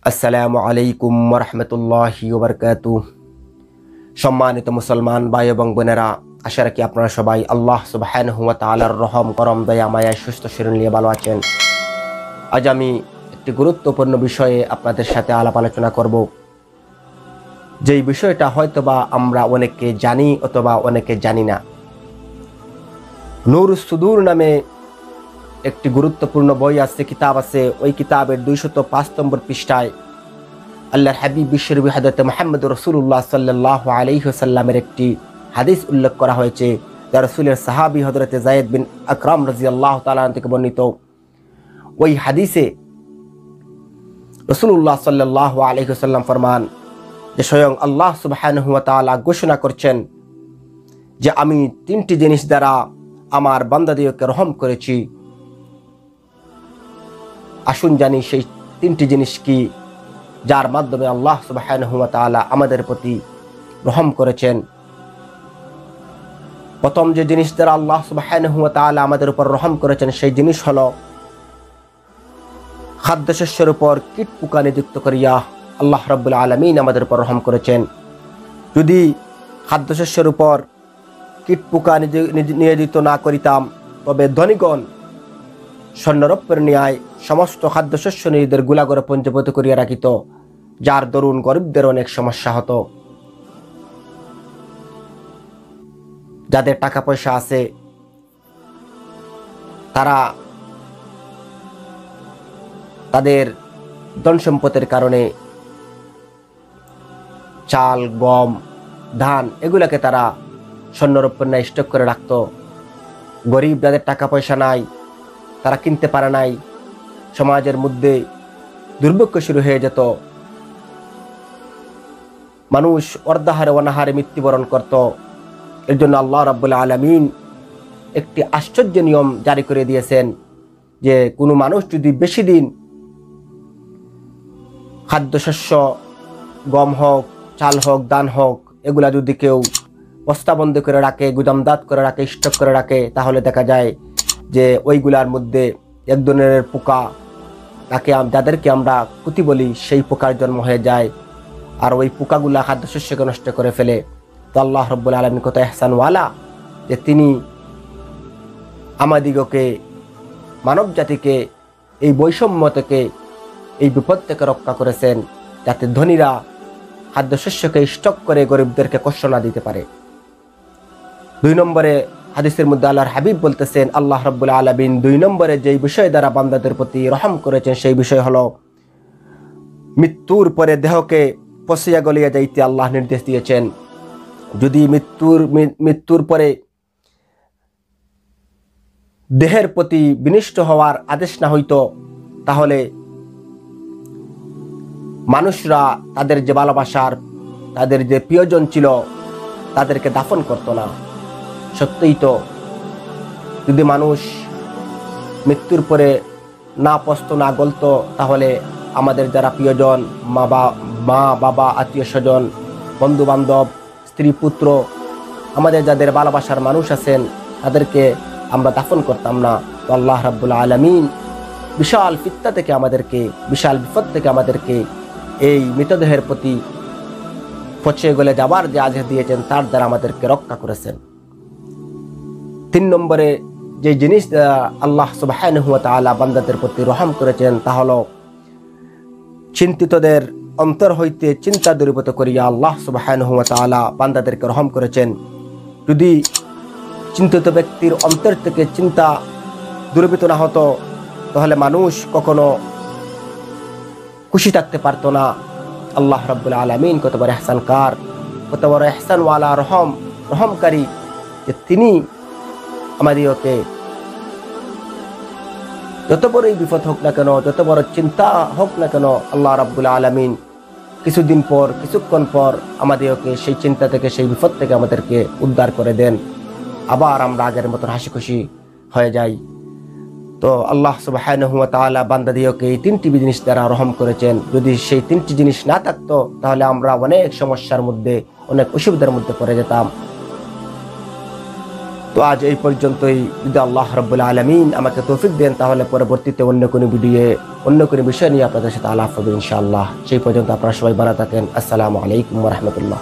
আসসালামু আলাইকুম ওয়া রাহমাতুল্লাহি ওয়া বারাকাতুহু। সম্মানিত মুসলমান ভাই এবং বোনেরা, আশা রাখি আপনারা সবাই আল্লাহ সুবহানাহু ওয়া তাআলার রহম করম দয়া মায়ায় সুস্থ শরীর নিয়ে ভালো আছেন। আজ আমি একটি গুরুত্বপূর্ণ বিষয়ে আপনাদের সাথে আলাপ আলোচনা করব, যেই বিষয়টা হয়তোবা আমরা অনেকে জানি অথবা অনেকে জানি না। নূরুস সুদূর নামে একটি গুরুত্বপূর্ণ বই আছে, কিতাব আছে। ওই কিতাবের 205 নম্বর পৃষ্ঠায় আল্লাহর হাবিব বিশ্বনবী হযরত মুহাম্মদ রাসূলুল্লাহ সাল্লাল্লাহু আলাইহি ওয়াসাল্লামের একটি হাদিস উল্লেখ করা হয়েছে, যা রাসূলের সাহাবী হযরত যায়েদ বিন আকরাম রাদিয়াল্লাহু তাআলা থেকে বর্ণিত। ওই হাদিসে রাসূলুল্লাহ সাল্লাল্লাহু আলাইহি ওয়াসাল্লাম ফরমান যে স্বয়ং আল্লাহ সুবহানাহু ওয়া তাআলা ঘোষণা করছেন যে আমি তিনটি জিনিস দ্বারা আমার বান্দাদেরকে রহম করেছি। আসুন জানি সেই তিনটি জিনিস কি, যার মাধ্যমে আল্লাহ সুবহানাহু ওয়া তাআলা আমাদের প্রতি রহম করেছেন। প্রথম যে জিনিস দ্বারা আল্লাহ সুবহানাহু ওয়া তাআলা আমাদের উপর রহম করেছেন, সেই জিনিস হলো খাদ্যশস্যের উপর কীট পোকা নিযুক্ত করিয়া আল্লাহ রাব্বুল আলামিন আমাদের উপর রহম করেছেন। যদি খাদ্যশস্যের উপর কীট পোকা নিয়োজিত না করিতাম, তবে ধনীগণ স্বর্ণরৌপ্যের ন্যায় সমস্ত খাদ্যশস্য নিজেদের গুলাগরে পঞ্জীভূত করিয়া রাখিত, যার দরুন গরিবদের অনেক সমস্যা হতো। যাদের টাকা পয়সা আছে তারা তাদের ধন সম্পদের কারণে চাল, গম, ধান এগুলাকে তারা স্বর্ণরৌপ্যের ন্যায় স্টক করে রাখত। গরিব যাদের টাকা পয়সা নাই, তারা কিনতে পারে নাই, সমাজের মধ্যে দুর্ভিক্ষ শুরু হয়ে যেত। মানুষ অর্ধাহারে অনাহারে মৃত্যুবরণ করত। এর জন্য আল্লাহ রাব্বুল আলামিন একটি আশ্চর্য নিয়ম জারি করে দিয়েছেন যে কোনো মানুষ যদি বেশি দিন খাদ্যশস্য, গম হোক, চাল হোক, ধান হোক, এগুলা যদি কেউ বস্তাবন্ধ করে রাখে, গুদামদাত করে রাখে, স্টক করে রাখে, তাহলে দেখা যায় যে ওইগুলার মধ্যে এক ধরনের পোকা, যাদেরকে আমরা কুতি বলি, সেই পোকার জন্ম হয়ে যায়। আর ওই পোকাগুলা খাদ্যশস্যকে নষ্ট করে ফেলে। তো আল্লাহ রাব্বুল আলামিন কত ইহসানওয়ালা যে তিনি আমাদিগকে, মানব জাতিকে এই বৈষম্য থেকে, এই বিপদ থেকে রক্ষা করেছেন, যাতে ধনীরা খাদ্যশস্যকে স্টক করে গরিবদেরকে কষ্ট না দিতে পারে। 2 নম্বরে হাদিসের মধ্যে আল্লাহর হাবিব বলতেছেন, আল্লাহ রাব্বুল আলামিন 2 নম্বরে যেই বিষয় দ্বারা বান্দাদের প্রতি রহম করেছেন, সেই বিষয় হলো মৃত্যুর পরে দেহকে পচিয়া গলিয়া যাইতে আল্লাহ নির্দেশ দিয়েছেন। যদি মৃত্যুর পরে দেহের প্রতি বিনিষ্ট হওয়ার আদেশ না হইতো, তাহলে মানুষরা তাদের যে ভালোবাসার, তাদের যে প্রিয়জন ছিল, তাদেরকে দাফন করত না। সত্যিই তো, যদি মানুষ মৃত্যুর পরে না পচত, না গলত, তাহলে আমাদের যারা প্রিয়জন, মা বাবা, আত্মীয় স্বজন, বন্ধু বান্ধব, স্ত্রী পুত্র, আমাদের যাদের ভালোবাসার মানুষ আছেন, তাদেরকে আমরা দাফন করতাম না। তো আল্লাহ রাব্বুল আলামিন বিশাল ফিতনা থেকে আমাদেরকে, বিশাল বিপদ থেকে আমাদেরকে এই মৃতদেহের প্রতি পচে গলে যাবার যে আদেশ দিয়েছেন, তার দ্বারা আমাদেরকে রক্ষা করেছেন। 3 নম্বরে যে জিনিস আল্লাহ সুবহানাহু ওয়া তাআলা বান্দাদের প্রতি রহম করেছেন, তা হলো চিন্তিতদের অন্তর হইতে চিন্তা দূরীভূত করিয়া আল্লাহ সুবহানাহু ওয়া তাআলা বান্দাদেরকে রহম করেছেন। যদি চিন্তিত ব্যক্তির অন্তর থেকে চিন্তা দূরীভূত না হতো, তাহলে মানুষ কখনো খুশি থাকতে পারত না। আল্লাহ রাব্বুল আলামিন কত বড় ইহসানকার, কত বড় ইহসানওয়ালা, রহমকারী, যে তিনি আমাদেরকে যত বড়ই বিপদ হোক না কেন, যত বড় চিন্তা হোক না কেন, আল্লাহ রাব্বুল আলামিন কিছুক্ষণ পর আমাদেরকে সেই চিন্তা থেকে, সেই বিপদ থেকে আমাদেরকে উদ্ধার করে দেন। আবার আমরা আগের মতন হাসি খুশি হয়ে যাই। তো আল্লাহ সুবহানাহু ওয়া তাআলা বান্দাদিওকে এই 3টি জিনিস দ্বারা রহম করেছেন। যদি সেই 3টি জিনিস না থাকতো, তাহলে আমরা অনেক সমস্যার মধ্যে, অনেক অসুবিধার মধ্যে পড়ে যেতাম। তো আজ এই পর্যন্তই। যদি আল্লাহ রাব্বুল আলামিন আমাকে তৌফিক দেন তাহলে পরবর্তীতে অন্য কোনো বিষয় নিয়ে আপনাদের সাথে আলাপ হবে ইনশাআল্লাহ। সেই পর্যন্ত আপনারা সবাই ভালো থাকেন। আসসালামু আলাইকুম ওয়া রাহমাতুল্লাহ।